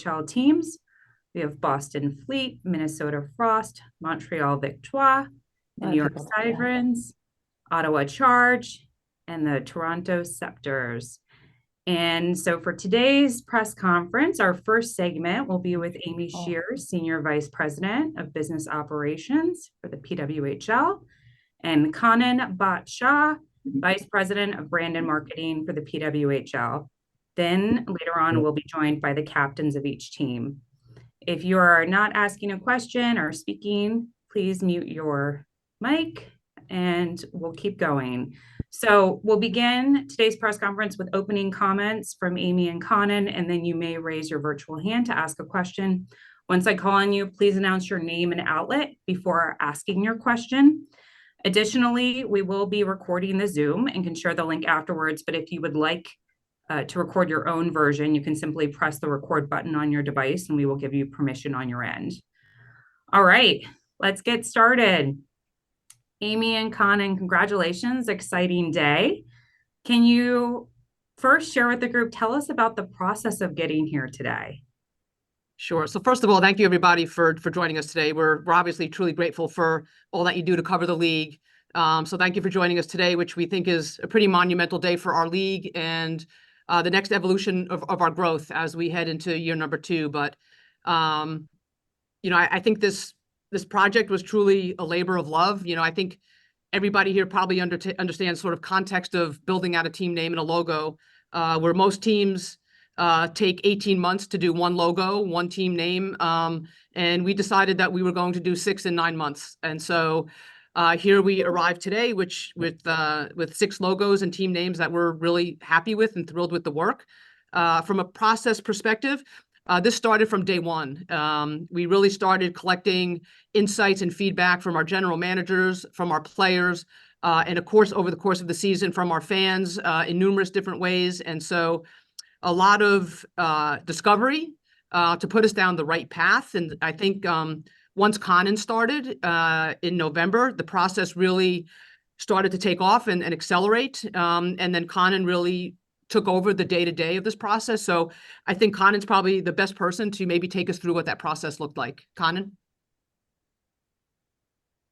NHL teams. We have Boston Fleet, Minnesota Frost, Montreal Victoire, A the lot New of York people know that. Sirens, Ottawa Charge, and the Toronto Scepters. And so for today's press conference, our first segment will be with Amy Oh, Shear, Senior Vice President of Business Operations for the PWHL, and Kanan Bhatt Shah, Vice President of Brand and Marketing for the PWHL. Then later on, we'll be joined by the captains of each team. If you are not asking a question or speaking, please mute your mic and we'll keep going. So we'll begin today's press conference with opening comments from Amy and Kanan, and then you may raise your virtual hand to ask a question. Once I call on you, please announce your name and outlet before asking your question. Additionally, we will be recording the Zoom and can share the link afterwards, but if you would like to record your own version, you can simply press the record button on your device and we will give you permission on your end. All right, let's get started. Amy and Kanan, congratulations, exciting day. Can you first share with the group, tell us about the process of getting here today? Sure. So first of all, thank you everybody for joining us today. We're obviously truly grateful for all that you do to cover the league. So thank you for joining us today, which we think is a pretty monumental day for our league and the next evolution of our growth as we head into year number 2. But I think this project was truly a labor of love. I think everybody here probably understands sort of context of building out a team name and a logo, where most teams take 18 months to do one logo, one team name. And we decided that we were going to do 6 and 9 months. And so here we arrived today, which with 6 logos and team names that we're really happy with and thrilled with the work. From a process perspective, this started from day one. We really started collecting insights and feedback from our general managers, from our players, and of course, over the course of the season, from our fans in numerous different ways. And so a lot of discovery to put us down the right path. And I think once Kanan started in November, the process really started to take off and accelerate. And then Kanan really took over the day-to-day of this process. So I think Kanan's probably the best person to maybe take us through what that process looked like. Kanan?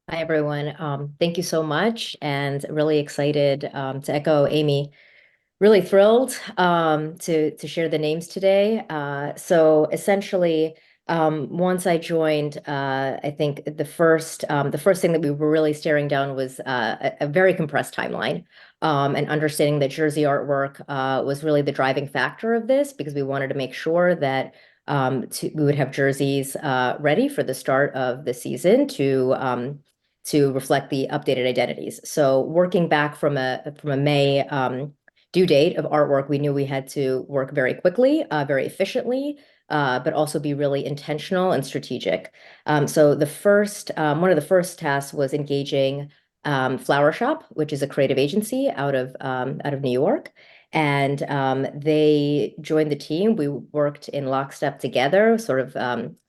Hi, everyone. Thank you so much, and really excited to echo Amy. Really thrilled to share the names today. So essentially, once I joined, I think the first thing that we were really staring down was a very compressed timeline, and understanding that jersey artwork was really the driving factor of this, because we wanted to make sure that we would have jerseys ready for the start of the season to reflect the updated identities. So working back from a May due date of artwork, we knew we had to work very quickly, very efficiently, but also be really intentional and strategic. So one of the first tasks was engaging Flower Shop, which is a creative agency out of New York. And they joined the team. We worked in lockstep together,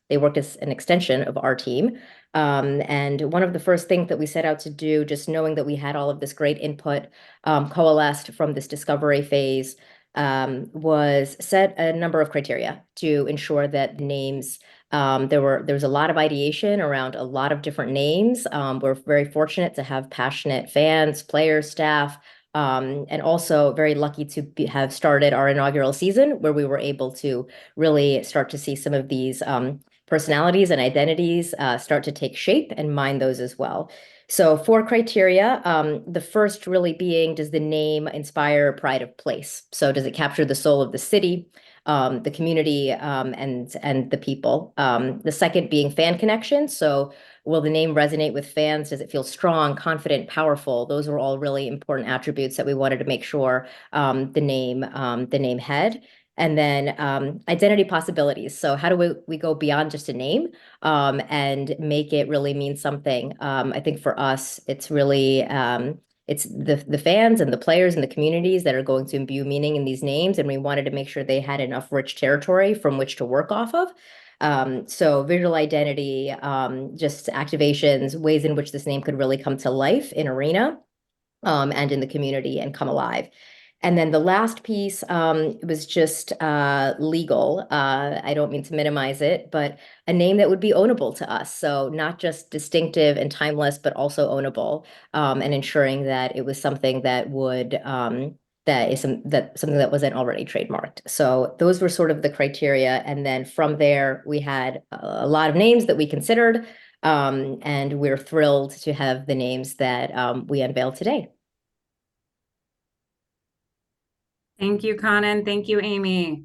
they worked as an extension of our team. And one of the first things that we set out to do, just knowing that we had all of this great input coalesced from this discovery phase, was set a number of criteria to ensure that names, there was a lot of ideation around a lot of different names. We're very fortunate to have passionate fans, players, staff, and also very lucky to have started our inaugural season, where we were able to really start to see some of these personalities and identities start to take shape and mine those as well. So 4 criteria, the first really being, does the name inspire pride of place? So does it capture the soul of the city, the community, and the people? The second being fan connection. So will the name resonate with fans? Does it feel strong, confident, powerful? Those were all really important attributes that we wanted to make sure the name had. And then identity possibilities. So how do we go beyond just a name and make it really mean something? I think for us, it's really it's the fans and the players and the communities that are going to imbue meaning in these names, and we wanted to make sure they had enough rich territory from which to work off of. So visual identity, just activations, ways in which this name could really come to life in arena and in the community and come alive. And then the last piece was just legal. I don't mean to minimize it, but a name that would be ownable to us. So not just distinctive and timeless, but also ownable, and ensuring that it was something that would something that wasn't already trademarked. So those were sort of the criteria. And then from there, we had a lot of names that we considered, and we're thrilled to have the names that we unveiled today. Thank you, Conan. Thank you, Amy.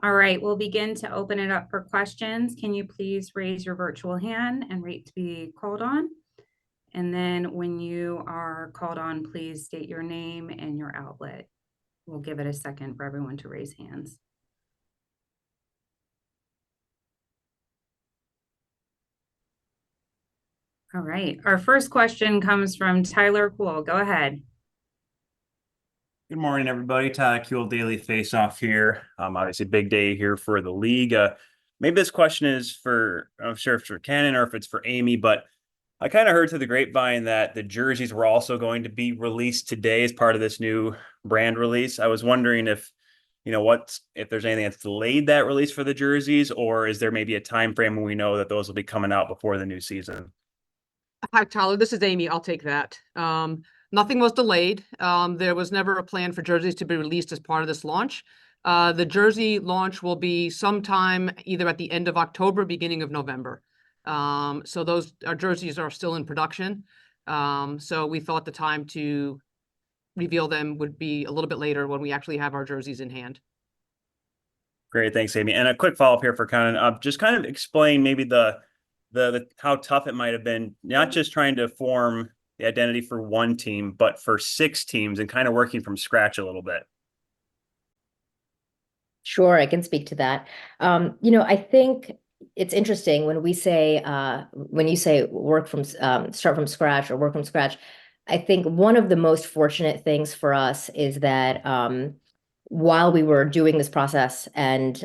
All right, we'll begin to open it up for questions. Can you please raise your virtual hand and wait to be called on? And then when you are called on, please state your name and your outlet. We'll give it a second for everyone to raise hands. All right, our first question comes from Tyler Kuhl. Go ahead. Good morning, everybody. Tyler Kuhl, Daily Face-Off here. Obviously, big day here for the league. Maybe this question is for, I'm sure if it's for Ken or if it's for Amy, but I kind of heard through the grapevine that the jerseys were also going to be released today as part of this new brand release. I was wondering if, if there's anything that's delayed that release for the jerseys, or is there maybe a time frame when we know that those will be coming out before the new season? Hi, Tyler. This is Amy. I'll take that. Nothing was delayed. There was never a plan for jerseys to be released as part of this launch. The jersey launch will be sometime either at the end of October, beginning of November. So our jerseys are still in production. So we thought the time to reveal them would be a little bit later when we actually have our jerseys in hand. Great, thanks, Amy. And a quick follow-up here for Conan. Just kind of explain maybe the how tough it might have been, not just trying to form the identity for one team, but for 6 teams and kind of working from scratch a little bit. Sure, I can speak to that. I think it's interesting when you say start from scratch or work from scratch. I think one of the most fortunate things for us is that while we were doing this process and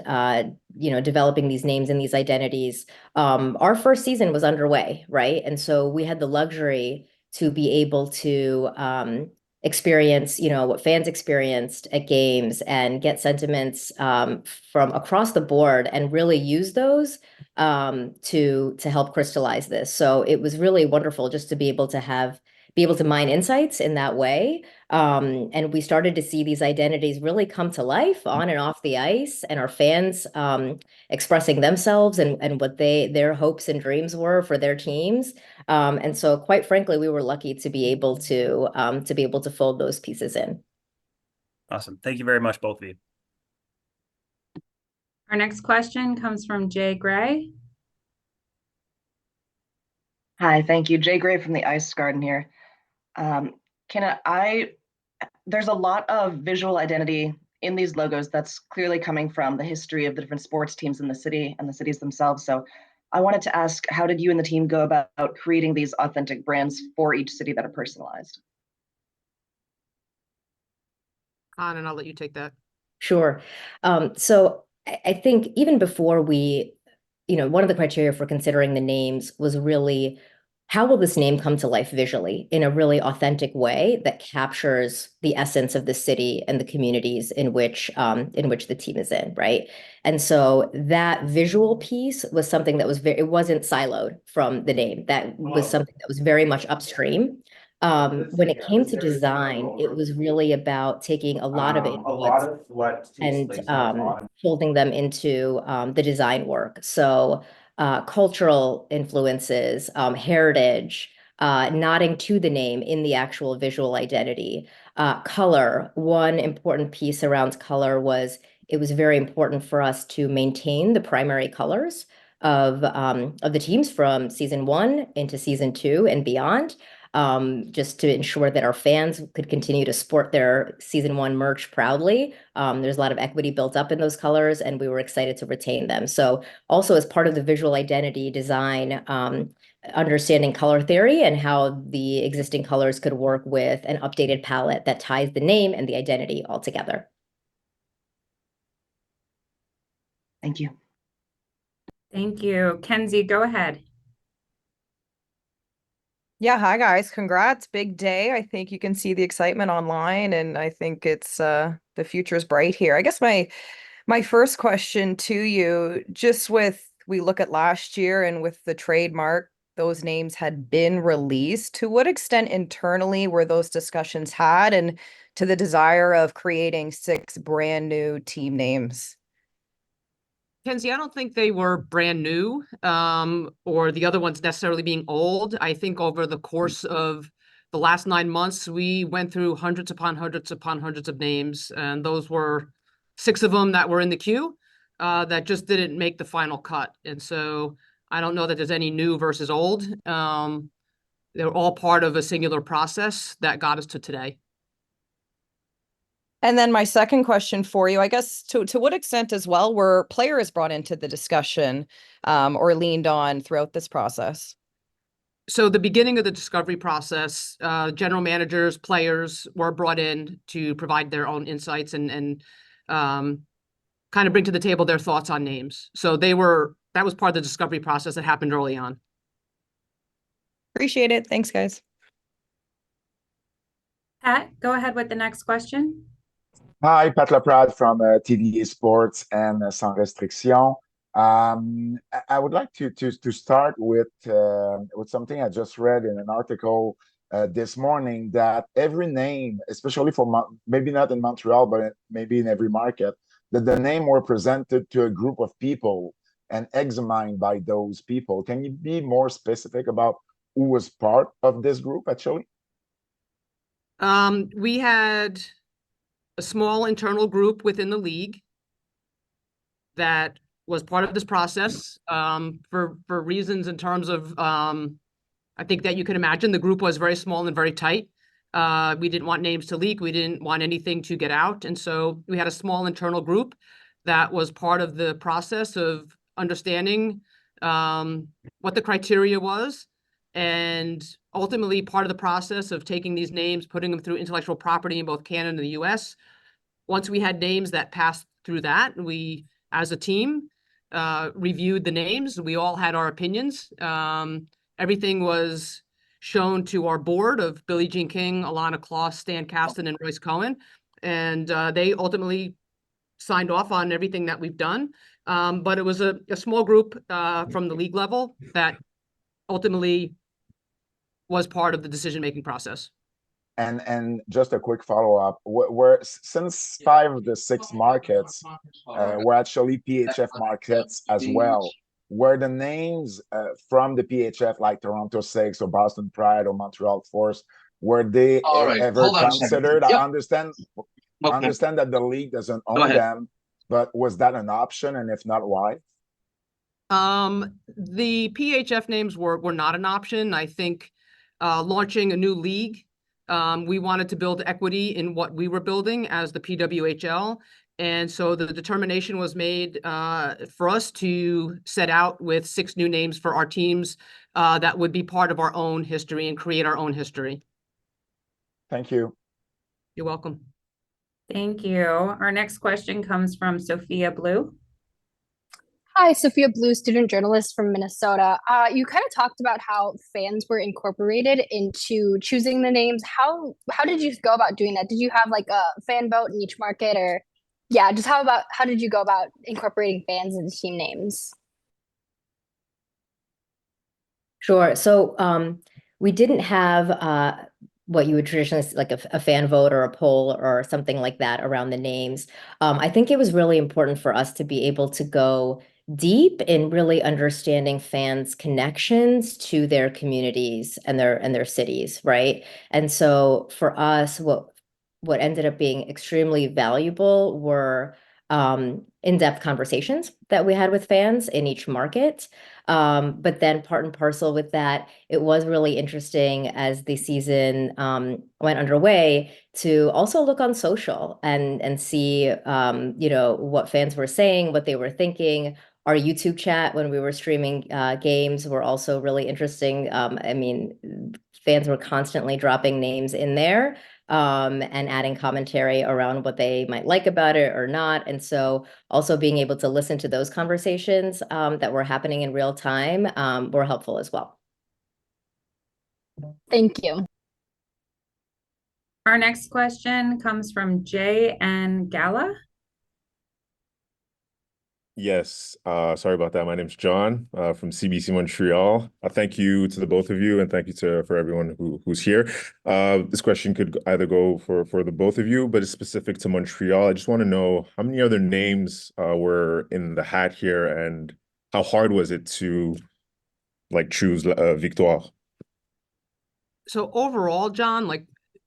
developing these names and these identities, our first season was underway, right? And so we had the luxury to be able to experience, what fans experienced at games and get sentiments from across the board and really use those to help crystallize this. So it was really wonderful just to be able to mine insights in that way. And we started to see these identities really come to life on and off the ice, and our fans expressing themselves and what their hopes and dreams were for their teams. And so, quite frankly, we were lucky to be able to fold those pieces in. Awesome. Thank you very much, both of you. Our next question comes from Jay Gray. Hi, thank you. Jay Gray from the Ice Garden here. There's a lot of visual identity in these logos that's clearly coming from the history of the different sports teams in the city and the cities themselves. So I wanted to ask, how did you and the team go about creating these authentic brands for each city that are personalized? And I'll let you take that. Sure. So I think even before one of the criteria for considering the names was really, how will this name come to life visually in a really authentic way that captures the essence of the city and the communities in which the team is in, right? And so that visual piece was something that it wasn't siloed from the name. That was something that was very much upstream. When it came to design, it was really about taking a lot of inputs and folding them into the design work. So cultural influences, heritage, nodding to the name in the actual visual identity. Color, one important piece around color was it was very important for us to maintain the primary colors of the teams from season 1 into season 2 and beyond. Just to ensure that our fans could continue to sport their season 1 merch proudly. There's a lot of equity built up in those colors, and we were excited to retain them. So also as part of the visual identity design, understanding color theory and how the existing colors could work with an updated palette that ties the name and the identity all together. Thank you. Thank you. Kenzie, go ahead. Yeah, hi guys. Congrats. Big day. I think you can see the excitement online and I think it's the future's bright here. I guess my first question to you, just with we look at last year and with the trademark, those names had been released. To what extent internally were those discussions had and to the desire of creating 6 brand new team names? Kenzie, I don't think they were brand new, or the other ones necessarily being old. I think over the course of the last 9 months, we went through hundreds upon hundreds upon hundreds of names, and those were 6 of them that were in the queue, that just didn't make the final cut. And so I don't know that there's any new versus old. They're all part of a singular process that got us to today. And then my second question for you, I guess to what extent as well were players brought into the discussion or leaned on throughout this process? So the beginning of the discovery process, general managers, players were brought in to provide their own insights and kind of bring to the table their thoughts on names. So that was part of the discovery process that happened early on. Appreciate it. Thanks, guys. Pat, go ahead with the next question. Hi, Pat Laprade from TDA Sports and Sans Restriction. I would like to start with something I just read in an article this morning, that every name, especially for maybe not in Montreal, but maybe in every market, that the name were presented to a group of people and examined by those people. Can you be more specific about who was part of this group, actually? We had a small internal group within the league that was part of this process, for reasons in terms of, I think that you can imagine the group was very small and very tight. We didn't want names to leak. We didn't want anything to get out. And so we had a small internal group that was part of the process of understanding what the criteria was, and ultimately part of the process of taking these names, putting them through intellectual property in both Canada and the US. Once we had names that passed through that, we, as a team, reviewed the names. We all had our opinions. Everything was shown to our board of Billie Jean King, Alana Kloss, Stan Kasten, and Royce Cohen. And they ultimately signed off on everything that we've done. But it was a small group from the league level that ultimately was part of the decision-making process. And just a quick follow-up, since 5 of the 6 markets were actually PHF markets as well, were the names from the PHF, like Toronto 6 or Boston Pride or Montreal Force, were they ever considered? I understand that the league doesn't own them, but was that an option, and if not, why? The PHF names were not an option. I think launching a new league, we wanted to build equity in what we were building as the PWHL. And so the determination was made for us to set out with 6 new names for our teams that would be part of our own history and create our own history. Thank you. You're welcome. Thank you. Our next question comes from Sophia Blue. Hi, Sophia Blue, student journalist from Minnesota. You kind of talked about how fans were incorporated into choosing the names. How did you go about doing that? Did you have like a fan vote in each market, or just how did you go about incorporating fans into team names? Sure. So we didn't have what you would traditionally see, like a fan vote or a poll or something like that around the names. I think it was really important for us to be able to go deep in really understanding fans' connections to their communities and their cities, right? And so for us, what ended up being extremely valuable were in-depth conversations that we had with fans in each market. But then part and parcel with that, it was really interesting as the season went underway to also look on social and see what fans were saying, what they were thinking. Our YouTube chat when we were streaming games were also really interesting. I mean, fans were constantly dropping names in there and adding commentary around what they might like about it or not. And so also being able to listen to those conversations that were happening in real time were helpful as well. Thank you. Our next question comes from J.N. Gala. Yes, sorry about that. My name's John from CBC Montreal. Thank you to the both of you, and thank you for everyone who's here. This question could either go for the both of you, but it's specific to Montreal. I just want to know how many other names were in the hat here, and how hard was it to like choose Victoire? So overall, John, like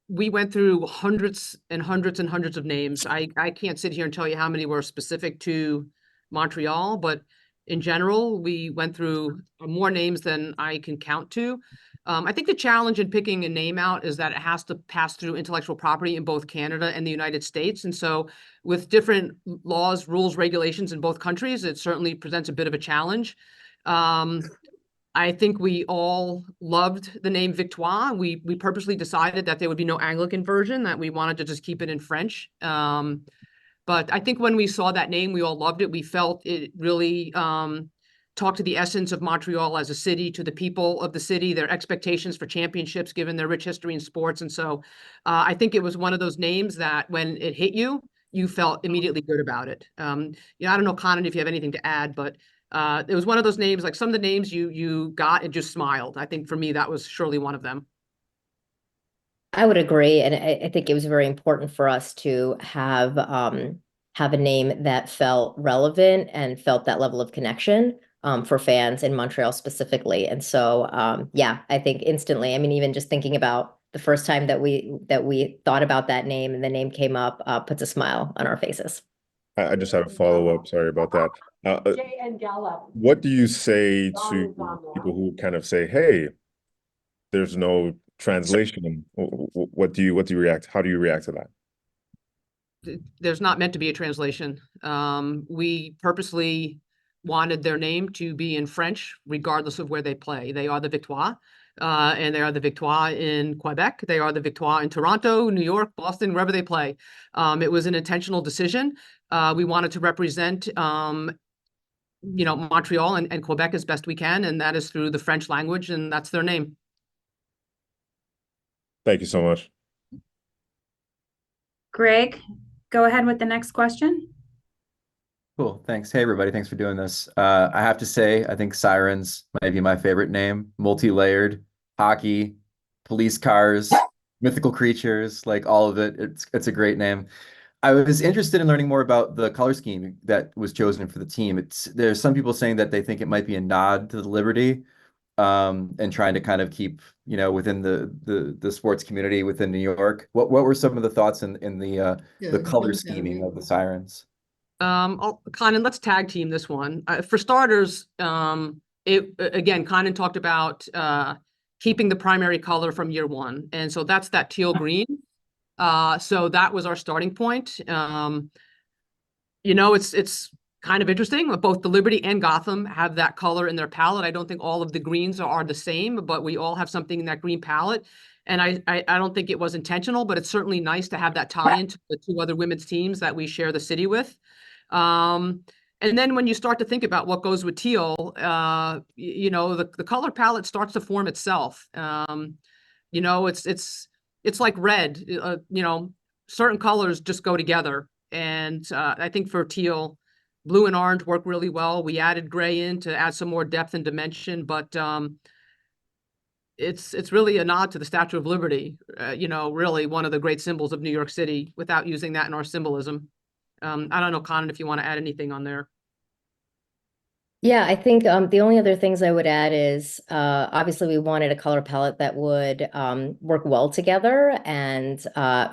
we went through hundreds and hundreds and hundreds of names. I can't sit here and tell you how many were specific to Montreal, but in general, we went through more names than I can count to. I think the challenge in picking a name out is that it has to pass through intellectual property in both Canada and the United States. And so with different laws, rules, regulations in both countries, it certainly presents a bit of a challenge. I think we all loved the name Victoire. We purposely decided that there would be no Anglican version, that we wanted to just keep it in French. But I think when we saw that name, we all loved it. We felt it really talked to the essence of Montreal as a city, to the people of the city, their expectations for championships, given their rich history in sports. And so I think it was one of those names that when it hit you, you felt immediately good about it. Yeah, I don't know, Conan, if you have anything to add, but it was one of those names, like some of the names you got and just smiled. I think for me, that was surely one of them. I would agree, and I think it was very important for us to have a name that felt relevant and felt that level of connection for fans in Montreal specifically. And so, yeah, I think instantly. I mean, even just thinking about the first time that we thought about that name and the name came up, puts a smile on our faces. I just had a follow-up. Sorry about that. What do you say to people who kind of say, "Hey, there's no translation"? What do you react? How do you react to that? There's not meant to be a translation. We purposely wanted their name to be in French, regardless of where they play. They are the Victoire, and they are the Victoire in Quebec. They are the Victoire in Toronto, New York, Boston, wherever they play. It was an intentional decision. We wanted to represent, Montreal and Quebec as best we can, and that is through the French language, and that's their name. Thank you so much. Greg, go ahead with the next question. Cool. Thanks. Hey, everybody. Thanks for doing this. I have to say, I think Sirens might be my favorite name. Multi-layered, hockey, police cars, mythical creatures, like all of it. It's a great name. I was interested in learning more about the color scheme that was chosen for the team. There's some people saying that they think it might be a nod to the Liberty, and trying to kind of keep, within the sports community within New York. What were some of the thoughts in the color scheming of the Sirens? Conan, let's tag team this one. For starters, again, Conan talked about keeping the primary color from year one. And so that's that teal green. So that was our starting point. It's kind of interesting. Both the Liberty and Gotham have that color in their palette. I don't think all of the greens are the same, but we all have something in that green palette. And I don't think it was intentional, but it's certainly nice to have that tie into the two other women's teams that we share the city with. And then when you start to think about what goes with teal, the color palette starts to form itself. It's like red, certain colors just go together. And I think for teal, blue and orange work really well. We added gray in to add some more depth and dimension, but it's really a nod to the Statue of Liberty, really one of the great symbols of New York City, without using that in our symbolism. I don't know, Conan, if you want to add anything on there. Yeah, I think the only other things I would add is obviously we wanted a color palette that would work well together and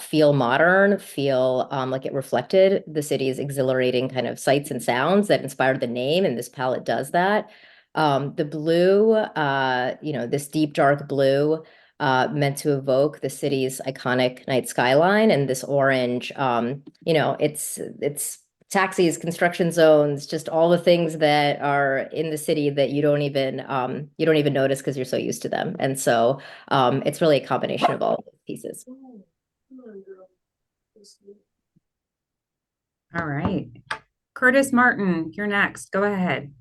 feel modern, feel like it reflected the city's exhilarating kind of sights and sounds that inspired the name, and this palette does that. The blue, this deep dark blue meant to evoke the city's iconic night skyline, and this orange, it's taxis, construction zones, just all the things that are in the city that you don't even notice because you're so used to them. And so it's really a combination of all those pieces. All right. Curtis Martin, you're next. Go ahead.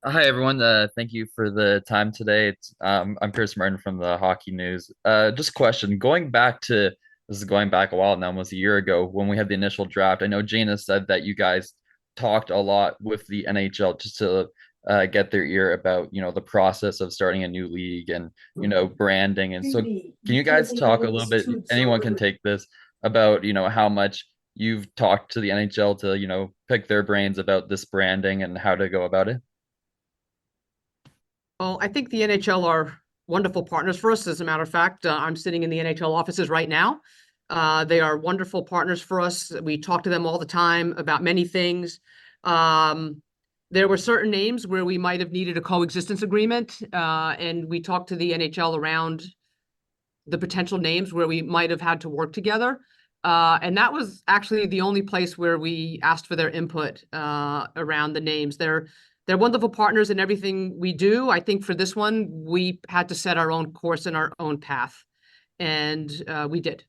Hi everyone. Thank you for the time today. I'm Chris Martin from the Hockey News. Just a question. This is going back a while now, almost a year ago when we had the initial draft. I know Jana said that you guys talked a lot with the NHL just to get their ear about, the process of starting a new league and, branding. And so can you guys talk a little bit, anyone can take this, about, how much you've talked to the NHL to, pick their brains about this branding and how to go about it? Well, I think the NHL are wonderful partners for us. As a matter of fact, I'm sitting in the NHL offices right now. They are wonderful partners for us. We talk to them all the time about many things. There were certain names where we might have needed a coexistence agreement, and we talked to the NHL around the potential names where we might have had to work together. And that was actually the only place where we asked for their input around the names. They're wonderful partners in everything we do. I think for this one, we had to set our own course and our own path, and we did.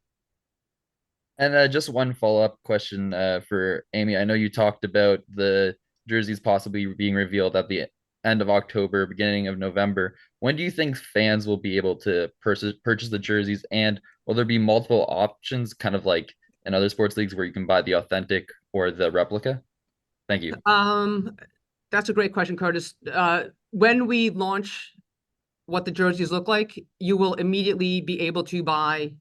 And just one follow-up question for Amy. I know you talked about the jerseys possibly being revealed at the end of October, beginning of November. When do you think fans will be able to purchase the jerseys, and will there be multiple options, kind of like in other sports leagues where you can buy the authentic or the replica? Thank you. That's a great question, Curtis. When we launch what the jerseys look like, you will immediately be able to buy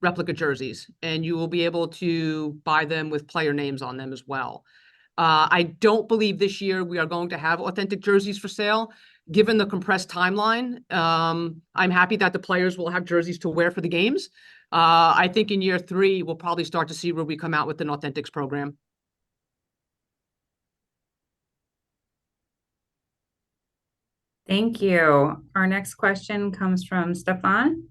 replica jerseys, and you will be able to buy them with player names on them as well. I don't believe this year we are going to have authentic jerseys for sale. Given the compressed timeline, I'm happy that the players will have jerseys to wear for the games. I think in year 3, we'll probably start to see where we come out with an authentics program. Thank you. Our next question comes from Stefan.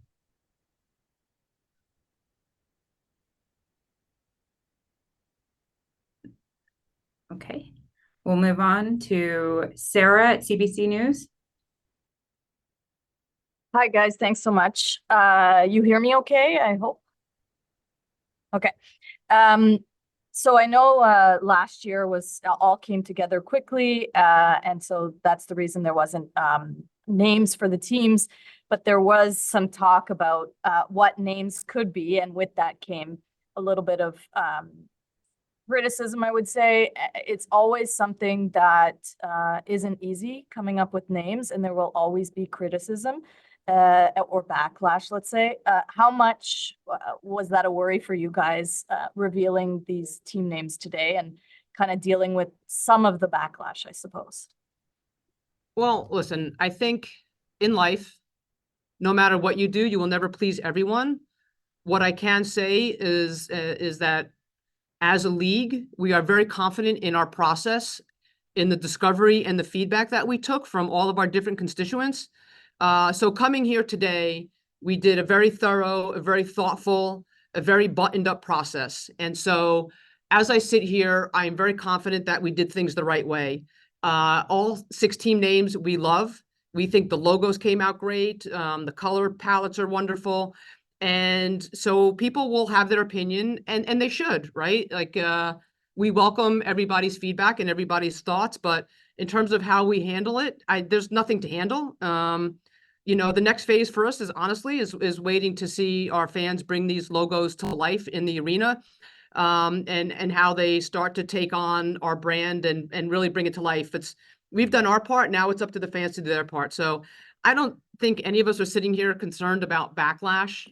Okay, we'll move on to Sarah at CBC News. Hi, guys. Thanks so much. You hear me okay, I hope? Okay. So I know last year was all came together quickly, and so that's the reason there wasn't names for the teams, but there was some talk about what names could be, and with that came a little bit of criticism, I would say. It's always something that isn't easy coming up with names, and there will always be criticism or backlash, let's say. How much was that a worry for you guys revealing these team names today and kind of dealing with some of the backlash, I suppose? Well, listen, I think in life, no matter what you do, you will never please everyone. What I can say is that as a league, we are very confident in our process, in the discovery and the feedback that we took from all of our different constituents. So coming here today, we did a very thorough, a very thoughtful, a very buttoned up process. And so as I sit here, I am very confident that we did things the right way. All 6 team names we love. We think the logos came out great. The color palettes are wonderful. And so people will have their opinion, and they should, right? Like, we welcome everybody's feedback and everybody's thoughts, but in terms of how we handle it, there's nothing to handle. The next phase for us is honestly waiting to see our fans bring these logos to life in the arena, and how they start to take on our brand and really bring it to life. We've done our part. Now it's up to the fans to do their part. So I don't think any of us are sitting here concerned about backlash,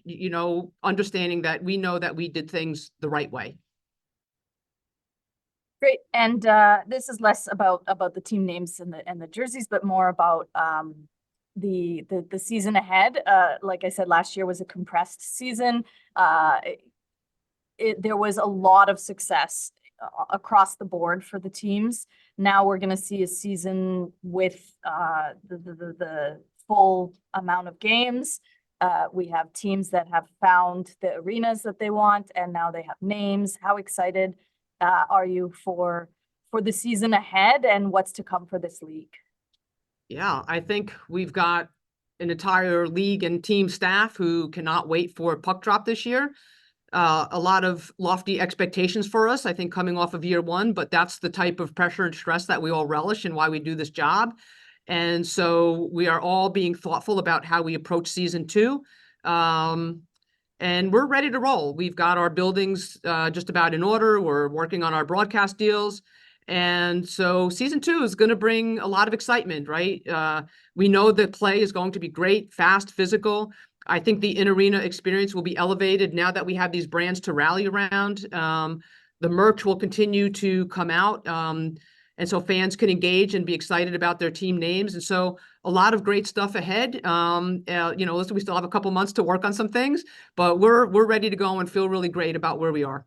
understanding that we know that we did things the right way. Great. And this is less about the team names and the jerseys, but more about the season ahead. Like I said, last year was a compressed season. There was a lot of success across the board for the teams. Now we're going to see a season with the full amount of games. We have teams that have found the arenas that they want, and now they have names. How excited are you for the season ahead and what's to come for this league? Yeah, I think we've got an entire league and team staff who cannot wait for puck drop this year. A lot of lofty expectations for us, I think, coming off of year 1, but that's the type of pressure and stress that we all relish and why we do this job. And so we are all being thoughtful about how we approach season 2. And we're ready to roll. We've got our buildings just about in order. We're working on our broadcast deals. And so season 2 is going to bring a lot of excitement, right? We know that play is going to be great, fast, physical. I think the in-arena experience will be elevated now that we have these brands to rally around. The merch will continue to come out. And so fans can engage and be excited about their team names. And so a lot of great stuff ahead. Listen, we still have a couple months to work on some things, but we're ready to go and feel really great about where we are.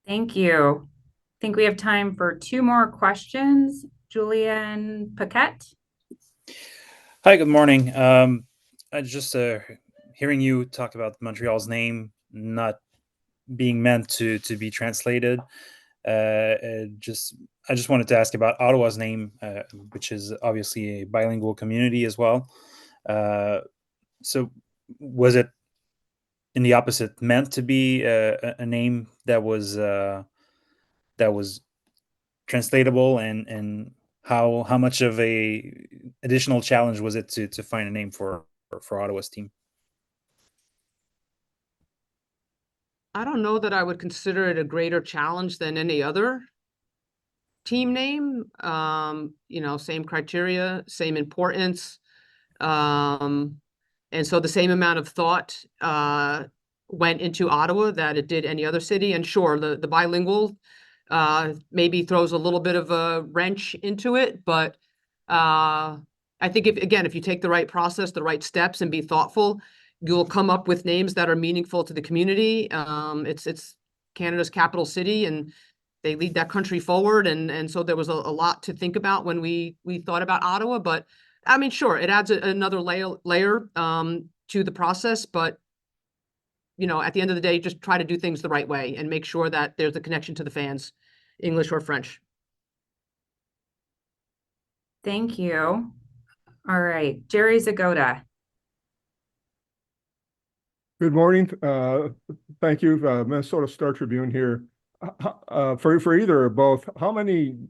Thank you. I think we have time for 2 more questions. Julian Paquette. Hi, good morning. I just hearing you talk about Montreal's name not being meant to be translated. I just wanted to ask about Ottawa's name, which is obviously a bilingual community as well. So was it in the opposite meant to be a name that was translatable, and how much of a additional challenge was it to find a name for Ottawa's team? I don't know that I would consider it a greater challenge than any other team name. Same criteria, same importance. And so the same amount of thought went into Ottawa that it did any other city. And sure, the bilingual maybe throws a little bit of a wrench into it, but I think if you take the right process, the right steps, and be thoughtful, you'll come up with names that are meaningful to the community. It's Canada's capital city, and they lead that country forward. And so there was a lot to think about when we thought about Ottawa. But I mean, sure, it adds another layer to the process. But at the end of the day, just try to do things the right way and make sure that there's a connection to the fans, English or French. Thank you. All right, Jerry Zagoda. Good morning. Thank you, Minnesota Star Tribune here. For either or both, how'd you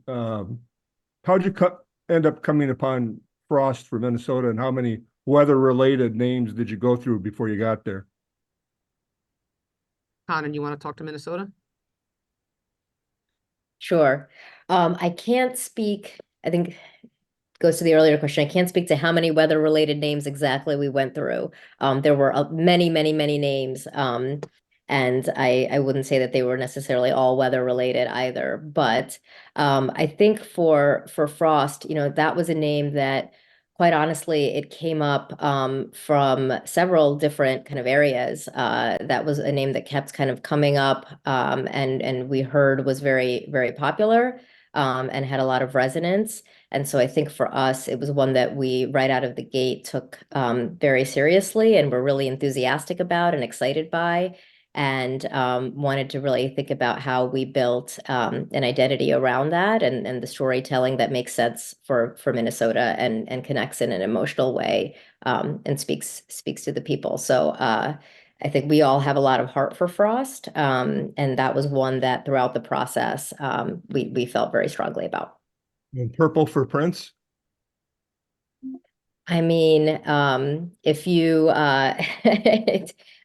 end up coming upon Frost for Minnesota, and how many weather-related names did you go through before you got there? Conan, you want to talk to Minnesota? Sure. I can't speak, I think goes to the earlier question. I can't speak to how many weather-related names exactly we went through. There were many, many, many names. And I wouldn't say that they were necessarily all weather-related either. But I think for Frost, that was a name that, quite honestly, it came up from several different kind of areas. That was a name that kept kind of coming up, and we heard was very, very popular, and had a lot of resonance. And so I think for us, it was one that we, right out of the gate, took very seriously and were really enthusiastic about and excited by, and wanted to really think about how we built an identity around that, and the storytelling that makes sense for Minnesota and connects in an emotional way, and speaks to the people. So I think we all have a lot of heart for Frost, and that was one that throughout the process we felt very strongly about. And purple for Prince? I mean, if you, I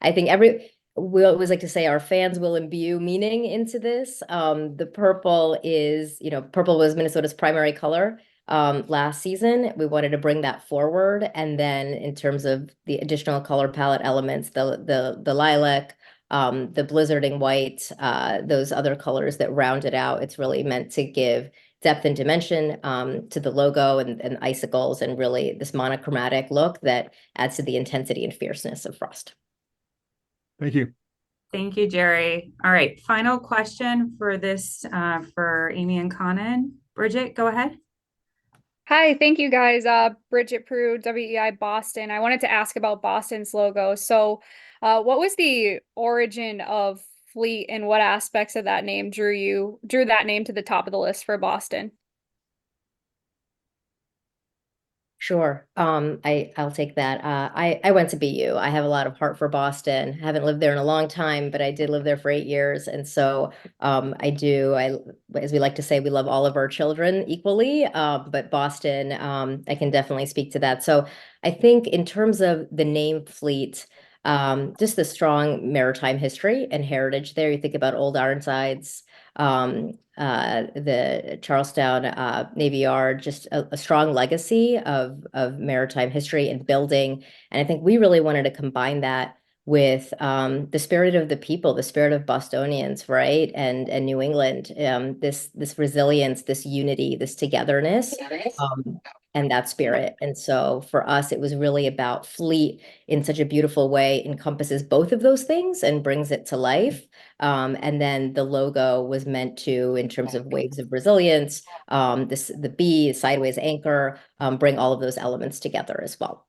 think we always like to say our fans will imbue meaning into this. The purple purple was Minnesota's primary color last season. We wanted to bring that forward. And then in terms of the additional color palette elements, the lilac, the blizzarding white, those other colors that round it out, it's really meant to give depth and dimension to the logo and icicles, and really this monochromatic look that adds to the intensity and fierceness of Frost. Thank you. Thank you, Jerry. All right, final question for this for Amy and Conan. Bridget, go ahead. Hi, thank you guys. Bridget Prue, WEI Boston. I wanted to ask about Boston's logo. So what was the origin of Fleet, and what aspects of that name drew that name to the top of the list for Boston? Sure. I'll take that. I went to BU. I have a lot of heart for Boston. Haven't lived there in a long time, but I did live there for 8 years. And so as we like to say, we love all of our children equally. But Boston, I can definitely speak to that. So I think in terms of the name Fleet, just the strong maritime history and heritage there. You think about Old Ironsides, the Charlestown Navy Yard, just a strong legacy of maritime history and building. And I think we really wanted to combine that with the spirit of the people, the spirit of Bostonians, right? And New England, this resilience, this unity, this togetherness. And that spirit. And so for us, it was really about Fleet in such a beautiful way, encompasses both of those things and brings it to life. And then the logo was meant to, in terms of waves of resilience, the B, sideways anchor, bring all of those elements together as well.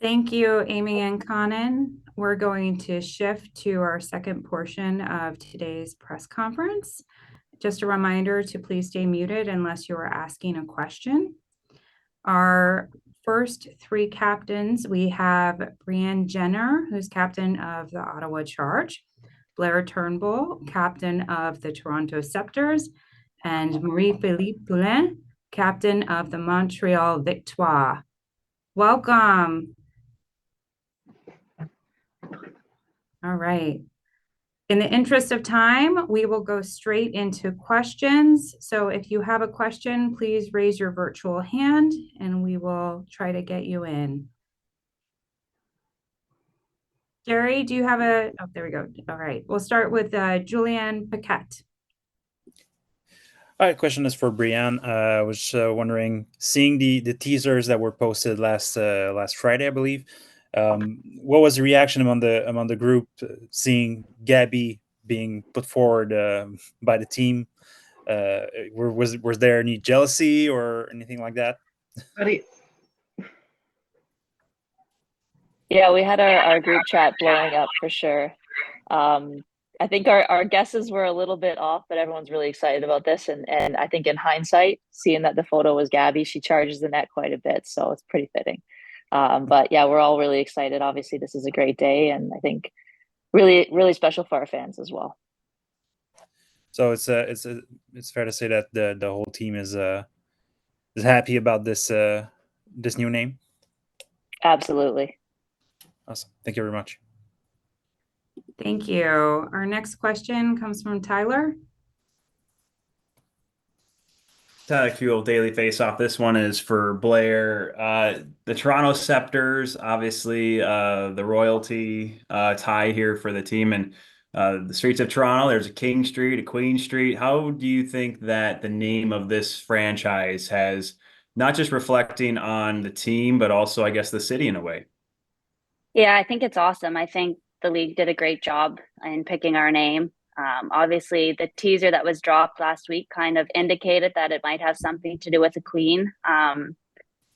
Thank you, Amy and Conan. We're going to shift to our second portion of today's press conference. Just a reminder to please stay muted unless you are asking a question. Our first three captains, we have Brianne Jenner, who's captain of the Ottawa Charge, Blair Turnbull, captain of the Toronto Scepters, and Marie-Philippe Poulin, captain of the Montreal Victoire. Welcome. All right. In the interest of time, we will go straight into questions. So if you have a question, please raise your virtual hand and we will try to get you in. Jerry, do you have oh, there we go. All right. We'll start with Julianne Paquette. All right, question is for Brianne. I was wondering, seeing the teasers that were posted last Friday, I believe, what was the reaction among the group seeing Gabby being put forward by the team? Was there any jealousy or anything like that? Yeah, we had our group chat blowing up for sure. I think our guesses were a little bit off, but everyone's really excited about this. And I think in hindsight, seeing that the photo was Gabby, she charges the net quite a bit, so it's pretty fitting. But yeah, we're all really excited. Obviously, this is a great day, and I think really, really special for our fans as well. So it's fair to say that the whole team is happy about this new name. Absolutely. Awesome. Thank you very much. Thank you. Our next question comes from Tyler. Tyler Kuhl, Daily Face-Off. This one is for Blair. The Toronto Scepters, obviously the royalty tie here for the team, and the streets of Toronto, there's a King Street, a Queen Street. How do you think that the name of this franchise has not just reflecting on the team, but also, I guess, the city in a way? Yeah, I think it's awesome. I think the league did a great job in picking our name. Obviously, the teaser that was dropped last week kind of indicated that it might have something to do with the Queen. And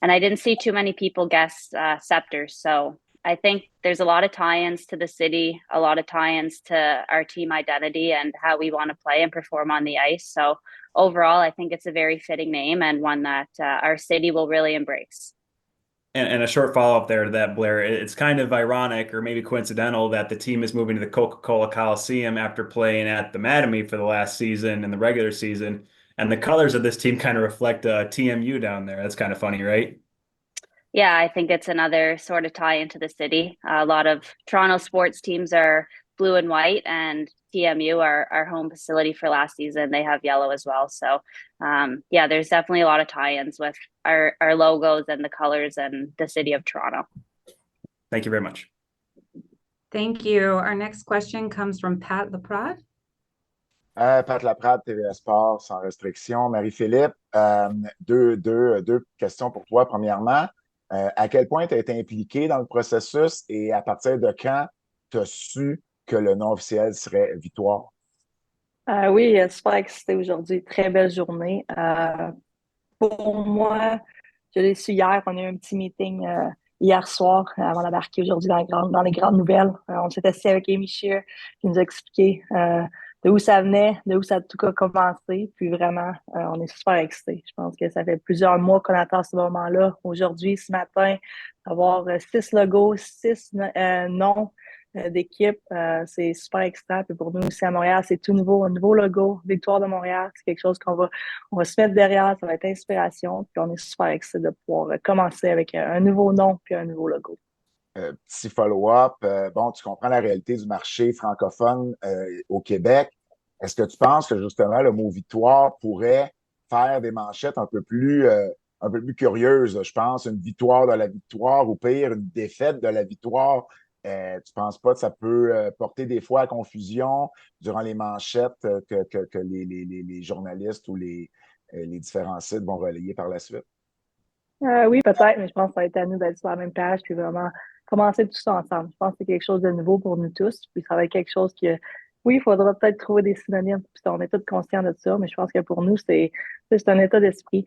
I didn't see too many people guess Scepters. So I think there's a lot of tie-ins to the city, a lot of tie-ins to our team identity and how we want to play and perform on the ice. So overall, I think it's a very fitting name and one that our city will really embrace. And a short follow-up there to that, Blair. It's kind of ironic or maybe coincidental that the team is moving to the Coca-Cola Coliseum after playing at the Mattamy for the last season in the regular season. And the colors of this team kind of reflect TMU down there. That's kind of funny, right? Yeah, I think it's another sort of tie into the city. A lot of Toronto sports teams are blue and white, and TMU, our home facility for last season, they have yellow as well. So yeah, there's definitely a lot of tie-ins with our logos and the colors and the city of Toronto. Thank you very much. Thank you. Our next question comes from Pat Laprade. Pat Laprade, TVA Sport, sans restriction. Marie-Philippe, deux questions pour toi. Premièrement, à quel point tu as été impliqué dans le processus et à partir de quand tu as su que le nom officiel serait Victoire? Oui, super excitée aujourd'hui. Très belle journée. Pour moi, je l'ai su hier. On a eu un petit meeting hier soir avant d'embarquer aujourd'hui dans les grandes nouvelles. On s'est assis avec Amy Shear qui nous a expliqué de où ça venait, de où ça a tout a commencé. Puis vraiment, on est super excités. Je pense que ça fait plusieurs mois qu'on attend ce moment-là. Aujourd'hui, ce matin, avoir 6 logos, 6 noms d'équipe, c'est super excitant. Puis pour nous aussi à Montréal, c'est tout nouveau, un nouveau logo, Victoire de Montréal. C'est quelque chose on va se mettre derrière, ça va être inspiration. Puis on est super excités de pouvoir commencer avec un nouveau nom puis un nouveau logo. Petit follow-up, bon, tu comprends la réalité du marché francophone au Québec. Est-ce que tu penses que justement le mot victoire pourrait faire des manchettes un peu plus curieuses? Je pense une victoire de la victoire ou pire, une défaite de la victoire. Tu penses pas que ça peut porter des fois à confusion durant les manchettes que les journalistes ou les différents sites vont relayer par la suite? Oui, peut-être, mais je pense que ça va être à nous d'être sur la même page puis vraiment commencer tout ça ensemble. Je pense que c'est quelque chose de nouveau pour nous tous. Puis ça va être quelque chose que, oui, il faudra peut-être trouver des synonymes. Puis on est tous conscients de ça, mais je pense que pour nous, c'est un état d'esprit.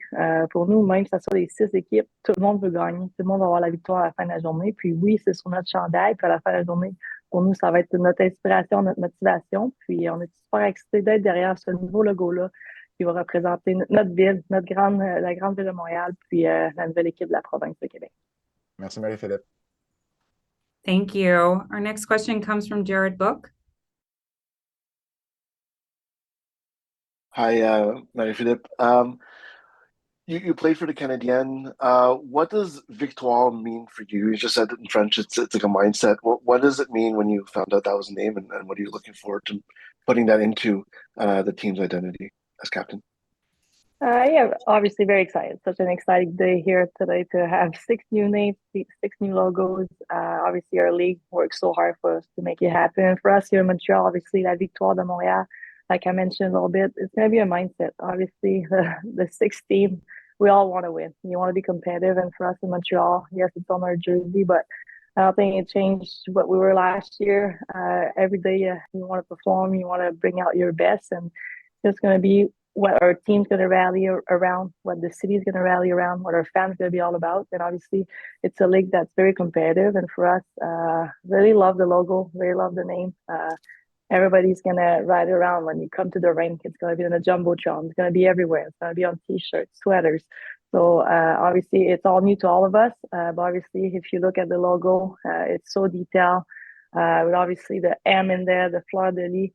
Pour nous, même si ça soit les 6 équipes, tout le monde veut gagner. Tout le monde va avoir la victoire à la fin de la journée. Puis oui, c'est sur notre chandail. Puis à la fin de la journée, pour nous, ça va être notre inspiration, notre motivation. Puis on est super excités d'être derrière ce nouveau logo-là qui va représenter notre ville, la grande ville de Montréal, puis la nouvelle équipe de la province de Québec. Merci Marie-Philippe. Thank you. Our next question comes from Jared Book. Hi, Marie-Philippe. You played for the Canadiens. What does victoire mean for you? You just said it in French. It's like a mindset. What does it mean when you found out that was a name, and what are you looking forward to putting that into the team's identity as captain? Yeah, obviously very excited. Such an exciting day here today to have 6 new names, 6 new logos. Obviously, our league works so hard for us to make it happen. For us here in Montreal, obviously, la Victoire de Montréal, like I mentioned a little bit, it's going to be a mindset. Obviously, the 6th team, we all want to win. You want to be competitive. And for us in Montreal, yes, it's on our jersey, but I don't think it changed what we were last year. Every day you want to perform, you want to bring out your best, and it's going to be what our team's going to rally around, what the city's going to rally around, what our fans going to be all about. And obviously, it's a league that's very competitive. And for us, really love the logo, really love the name. Everybody's going to ride around when you come to the rink. It's going to be on the Jumbotron. It's going to be everywhere. It's going to be on T-shirts, sweaters. So obviously, it's all new to all of us. But obviously, if you look at the logo, it's so detailed. With obviously the M in there, the fleur-de-lis.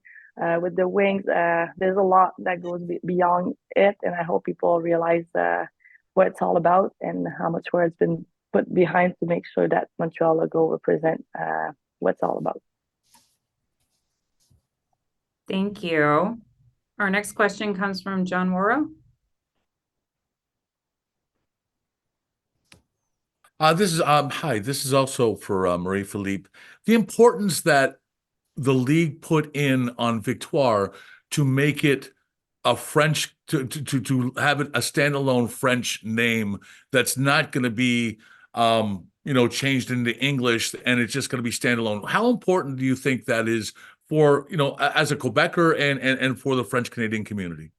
With the wings, there's a lot that goes beyond it, and I hope people realize what it's all about and how much work has been put behind to make sure that Montreal logo represent what it's all about. Thank you. Our next question comes from John Morrow. This is also for Marie-Philippe. The importance that the league put in on Victoire to make it a French, to have it a standalone French name that's not going to be changed into English, and it's just going to be standalone. How important do you think that is for, as a Quebecer and for the French Canadian community?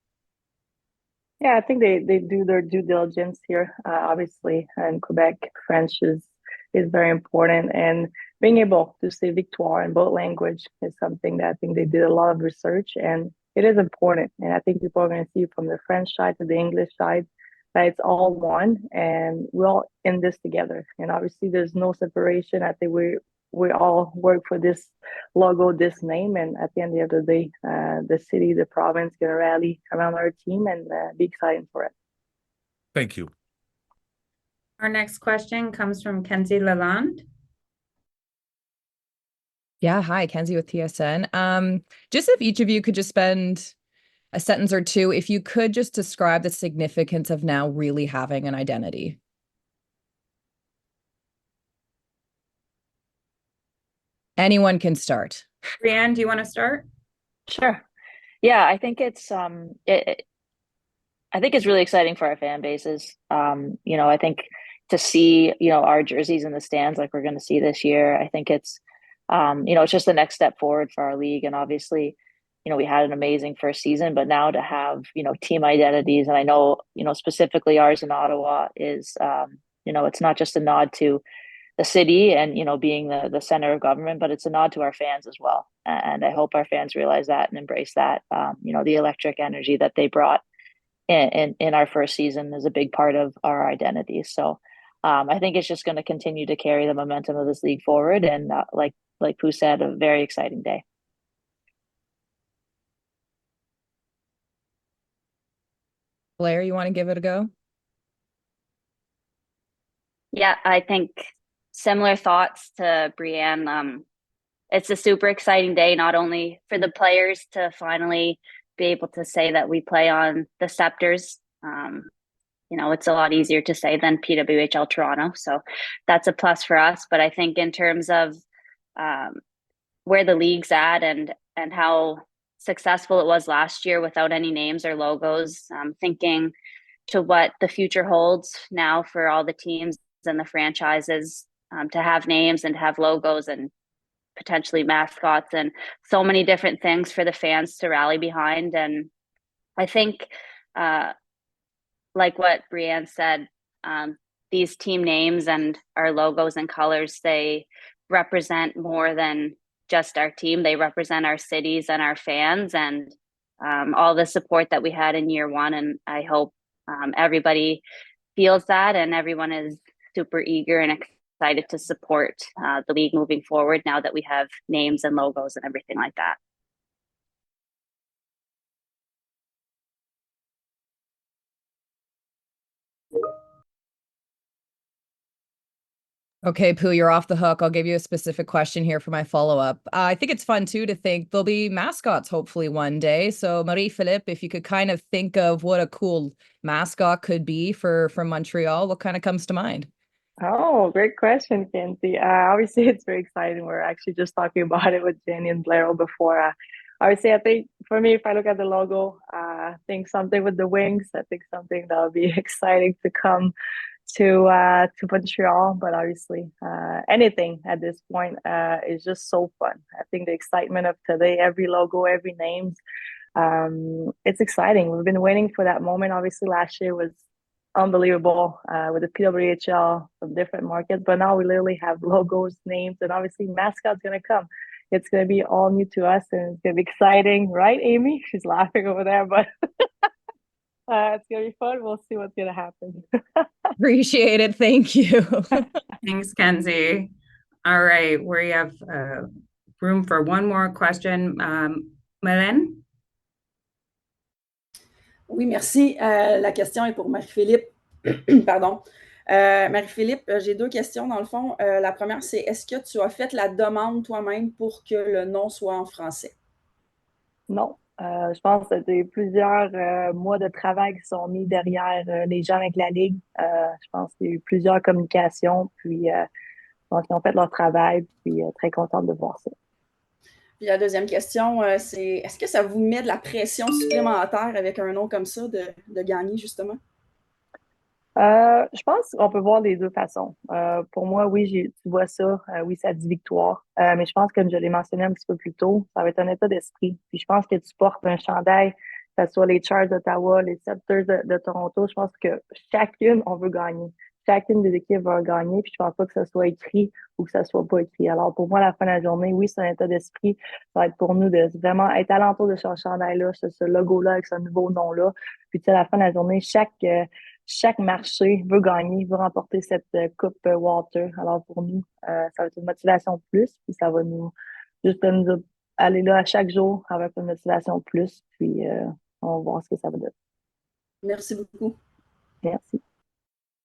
Yeah, I think they do their due diligence here. Obviously, in Quebec, French is very important, and being able to say victoire in both language is something that I think they did a lot of research, and it is important. And I think people are going to see from the French side to the English side that it's all one, and we're all in this together. And obviously, there's no separation. I think we all work for this logo, this name, and at the end of the day, the city, the province, going to rally around our team and be excited for it. Thank you. Our next question comes from Kenzie Lalonde. Yeah, hi, Kenzie with TSN. Just if each of you could just spend a sentence or two, if you could just describe the significance of now really having an identity. Anyone can start. Brianne, do you want to start? Sure. Yeah, I think it's I think it's really exciting for our fan bases. I think to see, our jerseys in the stands like we're going to see this year, I think it's it's just the next step forward for our league. And obviously, we had an amazing first season, but now to have, team identities, and I know, specifically ours in Ottawa is, it's not just a nod to the city and, being the center of government, but it's a nod to our fans as well. And I hope our fans realize that and embrace that. The electric energy that they brought in our first season is a big part of our identity. So I think it's just going to continue to carry the momentum of this league forward. And like Pooh said, a very exciting day. Blair, you want to give it a go? Yeah, I think similar thoughts to Brianne. It's a super exciting day, not only for the players to finally be able to say that we play on the Scepters. It's a lot easier to say than PWHL Toronto. So that's a plus for us. But I think in terms of where the league's at and how successful it was last year without any names or logos, thinking to what the future holds now for all the teams and the franchises, to have names and have logos and potentially mascots and so many different things for the fans to rally behind. And I think, like what Brianne said, these team names and our logos and colors, they represent more than just our team. They represent our cities and our fans and all the support that we had in year one. And I hope everybody feels that and everyone is super eager and excited to support the league moving forward now that we have names and logos and everything like that. Okay, Pooh, you're off the hook. I'll give you a specific question here for my follow-up. I think it's fun too to think there'll be mascots hopefully one day. So Marie-Philippe, if you could kind of think of what a cool mascot could be for Montreal, what kind of comes to mind? Oh, great question, Kenzie. Obviously, it's very exciting. We're actually just talking about it with Jenny and Blair before. Obviously, I think for me, if I look at the logo, I think something with the wings. I think something that would be exciting to come to Montreal. But obviously, anything at this point is just so fun. I think the excitement of today, every logo, every names, it's exciting. We've been waiting for that moment. Obviously, last year was unbelievable with the PWHL from different markets, but now we literally have logos, names, and obviously mascots gonna come. It's gonna be all new to us and it's gonna be exciting, right, Amy? She's laughing over there, but it's gonna be fun. We'll see what's gonna happen. Appreciate it. Thank you. Thanks, Kenzie. All right, we have room for one more question. Mylène? Oui, merci. La question est pour Marie-Philippe. Pardon. Marie-Philippe, j'ai deux questions dans le fond. La première, c'est est-ce que tu as fait la demande toi-même pour que le nom soit en français? Non. Je pense que c'était plusieurs mois de travail qui sont mis derrière les gens avec la Ligue. Je pense qu'il y a eu plusieurs communications, puis donc ils ont fait leur travail, puis très contente de voir ça. Puis la deuxième question, c'est est-ce que ça vous met de la pression supplémentaire avec un nom comme ça de gagner, justement? Je pense qu'on peut voir les deux façons. Pour moi, oui, tu vois ça. Oui, ça dit victoire. Mais je pense, comme je l'ai mentionné un petit peu plus tôt, ça va être un état d'esprit. Puis je pense que tu portes un chandail, que ce soit les Sharks d'Ottawa, les Scepters de Toronto. Je pense que chacune, on veut gagner. Chacune des équipes va gagner. Puis je pense pas que ça soit écrit ou que ça soit pas écrit. Alors pour moi, à la fin de la journée, oui, c'est un état d'esprit. Ça va être pour nous de vraiment être alentour de ce chandail-là, ce logo-là, avec ce nouveau nom-là. Puis à la fin de la journée, chaque marché veut gagner, veut remporter cette coupe Walter. Alors pour nous, ça va être une motivation de plus, puis ça va nous aller là à chaque jour avec une motivation de plus, puis on va voir ce que ça va donner. Merci beaucoup. Merci.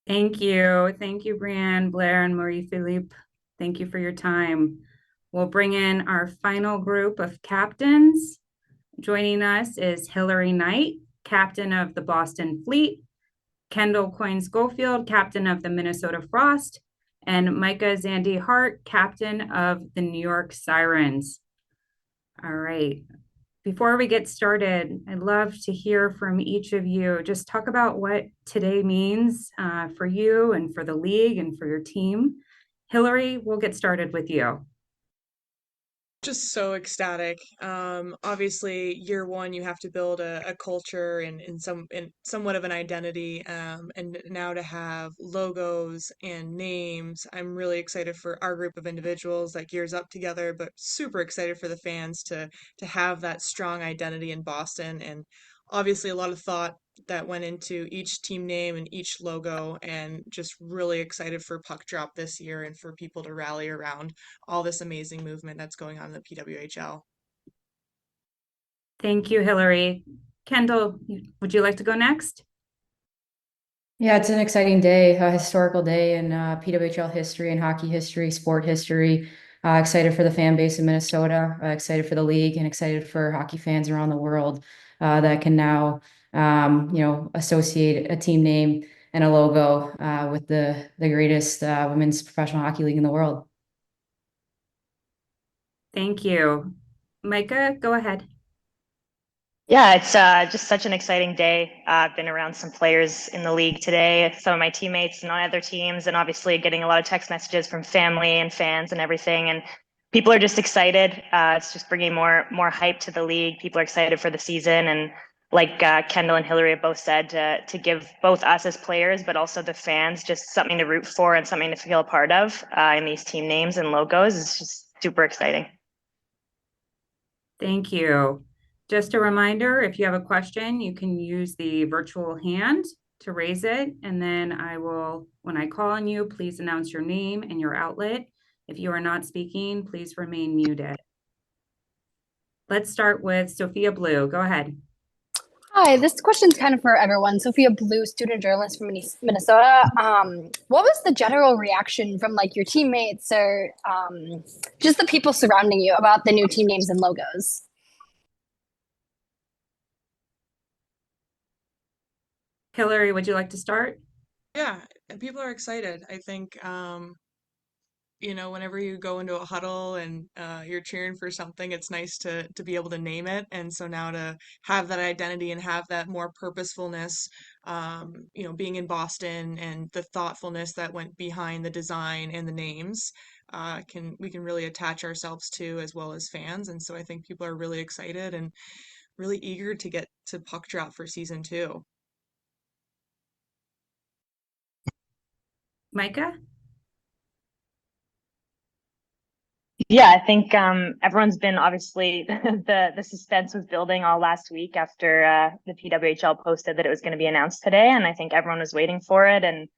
Thank you. Thank you, Brianne, Blair, and Marie-Philippe. Thank you for your time. We'll bring in our final group of captains. Joining us is Hillary Knight, captain of the Boston Fleet, Kendall Coyne-Schofield, captain of the Minnesota Frost, and Micah Zandy Hart, captain of the New York Sirens. All right. Before we get started, I'd love to hear from each of you. Just talk about what today means for you and for the league and for your team. Hillary, we'll get started with you. Just so ecstatic. Obviously, year one, you have to build a culture and somewhat of an identity. And now to have logos and names, I'm really excited for our group of individuals that gears up together, but super excited for the fans to have that strong identity in Boston. And obviously, a lot of thought that went into each team name and each logo, and just really excited for Puck Drop this year and for people to rally around all this amazing movement that's going on in the PWHL. Thank you, Hillary. Kendall, would you like to go next? Yeah, it's an exciting day, a historical day in PWHL history and hockey history, sport history. Excited for the fan base in Minnesota, excited for the league, and excited for hockey fans around the world that can now, associate a team name and a logo with the greatest women's professional hockey league in the world. Thank you. Micah, go ahead. Yeah, it's just such an exciting day. I've been around some players in the league today, some of my teammates and on other teams, and obviously getting a lot of text messages from family and fans and everything. And people are just excited. It's just bringing more hype to the league. People are excited for the season, and like Kendall and Hillary have both said, to give both us as players, but also the fans, just something to root for and something to feel a part of in these team names and logos is just super exciting. Thank you. Just a reminder, if you have a question, you can use the virtual hand to raise it. And then when I call on you, please announce your name and your outlet. If you are not speaking, please remain muted. Let's start with Sophia Blue. Go ahead. Hi, this question's kind of for everyone. Sophia Blue, student journalist from Minnesota. What was the general reaction from like your teammates or just the people surrounding you about the new team names and logos? Hillary, would you like to start? Yeah, and people are excited. I think, whenever you go into a huddle and you're cheering for something, it's nice to be able to name it. And so now to have that identity and have that more purposefulness, being in Boston and the thoughtfulness that went behind the design and the names, we can really attach ourselves to as well as fans. And so I think people are really excited and really eager to get to Puck Drop for season 2. Micah? Yeah, I think everyone's been obviously the suspense was building all last week after the PWHL posted that it was going to be announced today, and I think everyone was waiting for it. And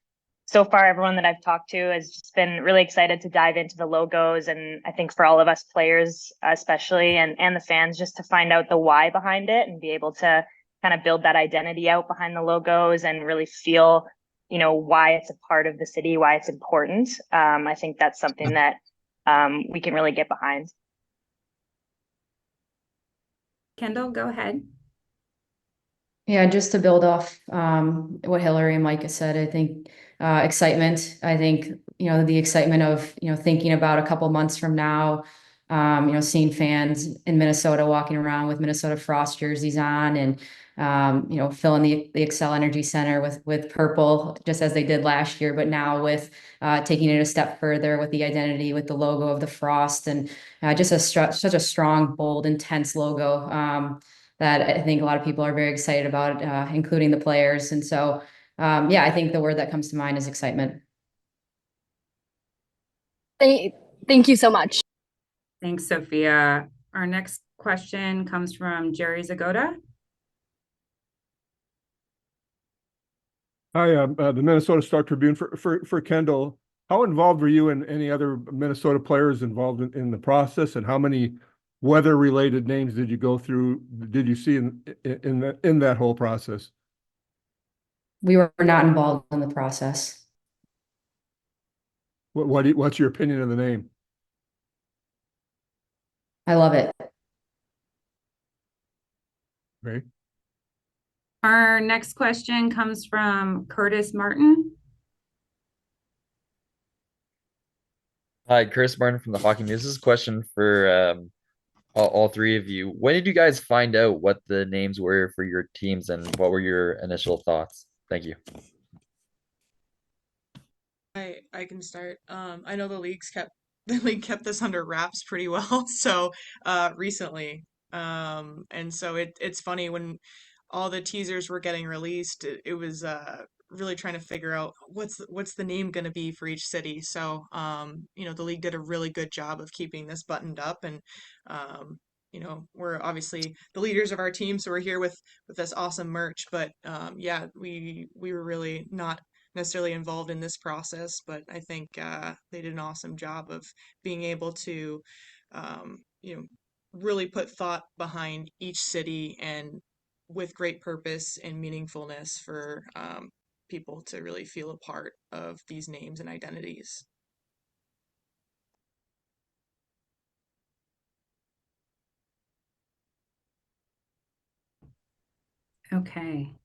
so far, everyone that I've talked to has just been really excited to dive into the logos, and I think for all of us players, especially, and the fans, just to find out the why behind it and be able to kind of build that identity out behind the logos and really feel, why it's a part of the city, why it's important. I think that's something that we can really get behind. Kendall, go ahead. Yeah, just to build off what Hillary and Micah said, I think excitement. I think, the excitement of, thinking about a couple months from now, seeing fans in Minnesota walking around with Minnesota Frost jerseys on and, filling the Xcel Energy Center with purple, just as they did last year, but now with taking it a step further with the identity, with the logo of the Frost, and just such a strong, bold, intense logo that I think a lot of people are very excited about, including the players. And so, I think the word that comes to mind is excitement. Thank you so much. Thanks, Sophia. Our next question comes from Jerry Zagoda. Hi, the Minnesota Star Tribune for Kendall. How involved were you and any other Minnesota players involved in the process, and how many weather-related names did you go through? Did you see in that whole process? We were not involved in the process. What's your opinion of the name? I love it. Great. Our next question comes from Curtis Martin. Hi, Chris Martin from the Hockey News. This is a question for all three of you. When did you guys find out what the names were for your teams, and what were your initial thoughts? Thank you. I can start. I know the leagues kept the league kept this under wraps pretty well so recently. And so it's funny when all the teasers were getting released, it was really trying to figure out what's the name going to be for each city. So the league did a really good job of keeping this buttoned up, and we're obviously the leaders of our team, so we're here with this awesome merch. But yeah, we were really not necessarily involved in this process, but I think they did an awesome job of being able to really put thought behind each city, and with great purpose and meaningfulness for people to really feel a part of these names and identities. Okay.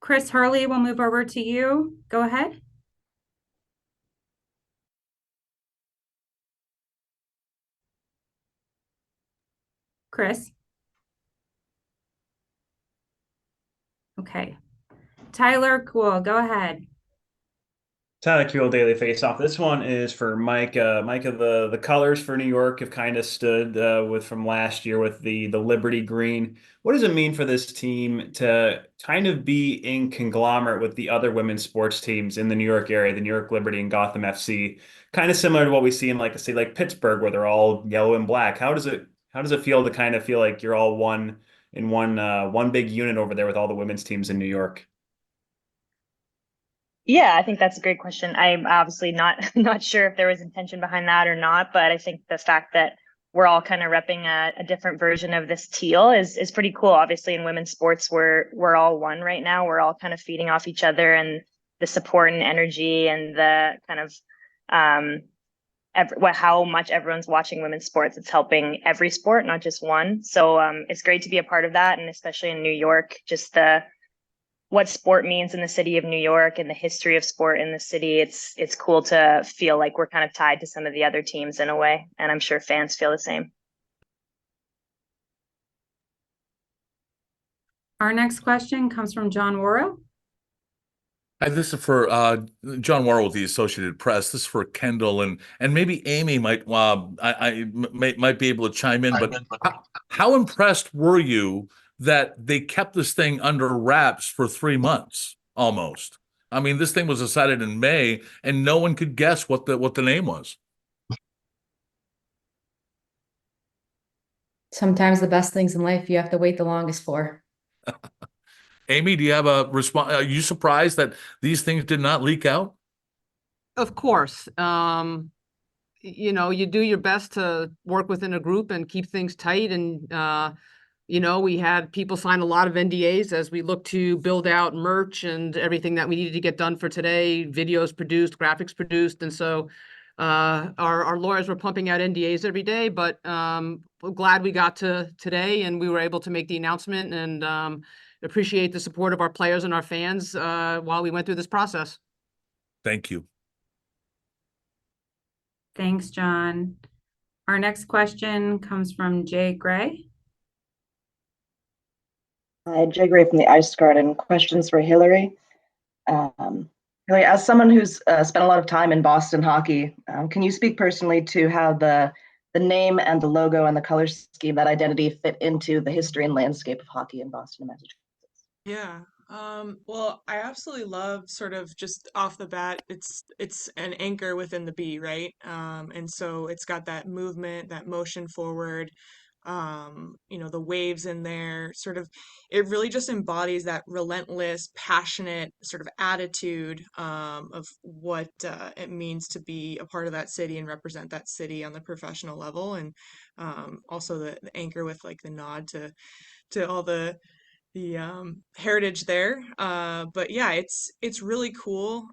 Chris Hurley, we'll move over to you. Go ahead. Chris. Okay. Tyler Cool, go ahead. Tyler Kuhl, Daily Faceoff. This one is for Micah. Micah, the colors for New York have kind of stood with from last year with the Liberty Green. What does it mean for this team to kind of be in conglomerate with the other women's sports teams in the New York area, the New York Liberty and Gotham FC? Kind of similar to what we see in like a city like Pittsburgh, where they're all yellow and black. How does it feel to kind of feel like you're all one big unit over there with all the women's teams in New York? Yeah, I think that's a great question. I'm obviously not sure if there was intention behind that or not, but I think the fact that we're all kind of repping a different version of this teal is pretty cool. Obviously, in women's sports, we're all one right now. We're all kind of feeding off each other, and the support and energy and the kind of how much everyone's watching women's sports. It's helping every sport, not just one. So it's great to be a part of that, and especially in New York, just what sport means in the city of New York and the history of sport in the city. It's cool to feel like we're kind of tied to some of the other teams in a way, and I'm sure fans feel the same. Our next question comes from John Worrell. Hi, this is for John Warren with the Associated Press. This is for Kendall, and maybe Amy might might be able to chime in. But how impressed were you that they kept this thing under wraps for 3 months almost? I mean, this thing was decided in May, and no one could guess what the name was. Sometimes the best things in life you have to wait the longest for. Amy, do you have a response? Are you surprised that these things did not leak out? Of course. You do your best to work within a group and keep things tight. And, we had people sign a lot of NDAs as we look to build out merch and everything that we needed to get done for today, videos produced, graphics produced. And so our lawyers were pumping out NDAs every day, but we're glad we got to today and we were able to make the announcement, and appreciate the support of our players and our fans while we went through this process. Thank you. Thanks, John. Our next question comes from Jay Gray. Hi, Jay Gray from the Ice Garden. Questions for Hillary. Hillary, as someone who's spent a lot of time in Boston hockey, can you speak personally to how the name and the logo and the color scheme, that identity, fit into the history and landscape of hockey in Boston and Massachusetts? Yeah. Well, I absolutely love, sort of just off the bat, it's an anchor within the B, right? And so it's got that movement, that motion forward, the waves in there, sort of, it really just embodies that relentless, passionate sort of attitude of what it means to be a part of that city and represent that city on the professional level. And also the anchor with like the nod to all the heritage there. But yeah, it's really cool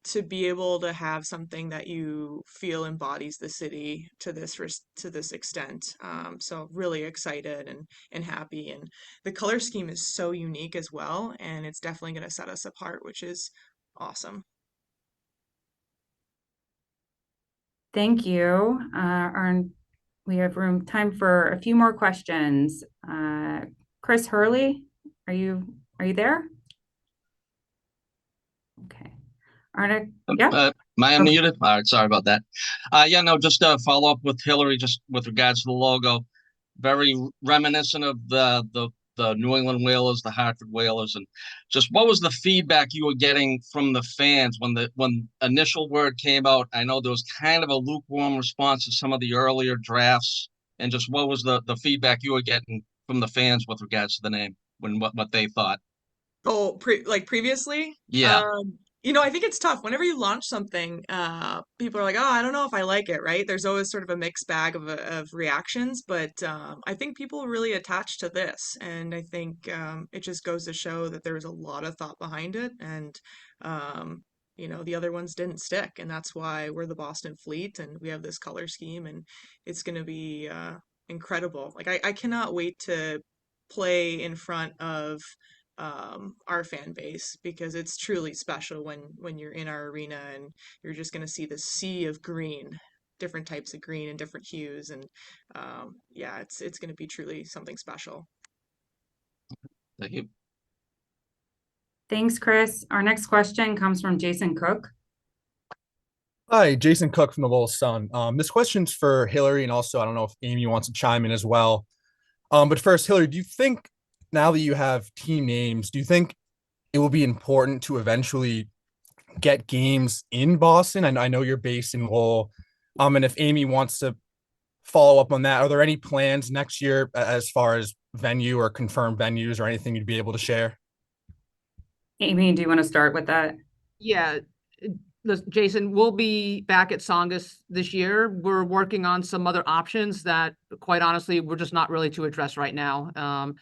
to be able to have something that you feel embodies the city to this extent. So really excited and happy, and the color scheme is so unique as well, and it's definitely going to set us apart, which is awesome. Thank you. We have time for a few more questions. Chris Hurley, are you there? Okay. Arctic, yeah. Am I unmuted? All right, sorry about that. Yeah, no, just a follow up with Hillary, just with regards to the logo. Very reminiscent of the New England Whalers, the Hartford Whalers, and just what was the feedback you were getting from the fans when initial word came out? I know there was kind of a lukewarm response to some of the earlier drafts, and just what was the feedback you were getting from the fans with regards to the name, what they thought? Oh, previously? Yeah. I think it's tough. Whenever you launch something, people are like, "Oh, I don't know if I like it," right? There's always sort of a mixed bag of reactions, but I think people really attached to this, and I think it just goes to show that there was a lot of thought behind it, and the other ones didn't stick, and that's why we're the Boston Fleet, and we have this color scheme, and it's going to be incredible. Like I cannot wait to play in front of our fan base, because it's truly special when you're in our arena and you're just going to see the sea of green, different types of green and different hues, and yeah, it's going to be truly something special. Thank you. Thanks, Chris. Our next question comes from Jason Cook. Hi, Jason Cook from the Lowell Sun. This question's for Hillary, and also I don't know if Amy wants to chime in as well. But first, Hillary, do you think now that you have team names, do you think it will be important to eventually get games in Boston? And I know you're based in Lowell. And if Amy wants to follow up on that, are there any plans next year as far as venue or confirmed venues or anything you'd be able to share? Amy, do you want to start with that? Yeah, Jason, we'll be back at Songus this year. We're working on some other options that, quite honestly, we're just not really to address right now.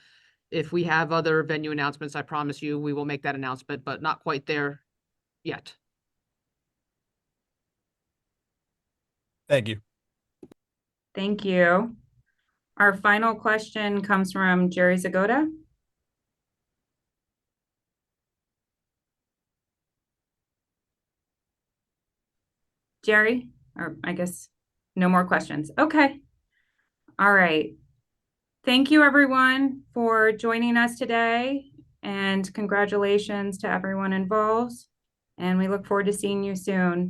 If we have other venue announcements, I promise you, we will make that announcement, but not quite there yet. Thank you. Thank you. Our final question comes from Jerry Zagoda. Jerry, or I guess no more questions. Okay. All right. Thank you, everyone, for joining us today, and congratulations to everyone involved. And we look forward to seeing you soon.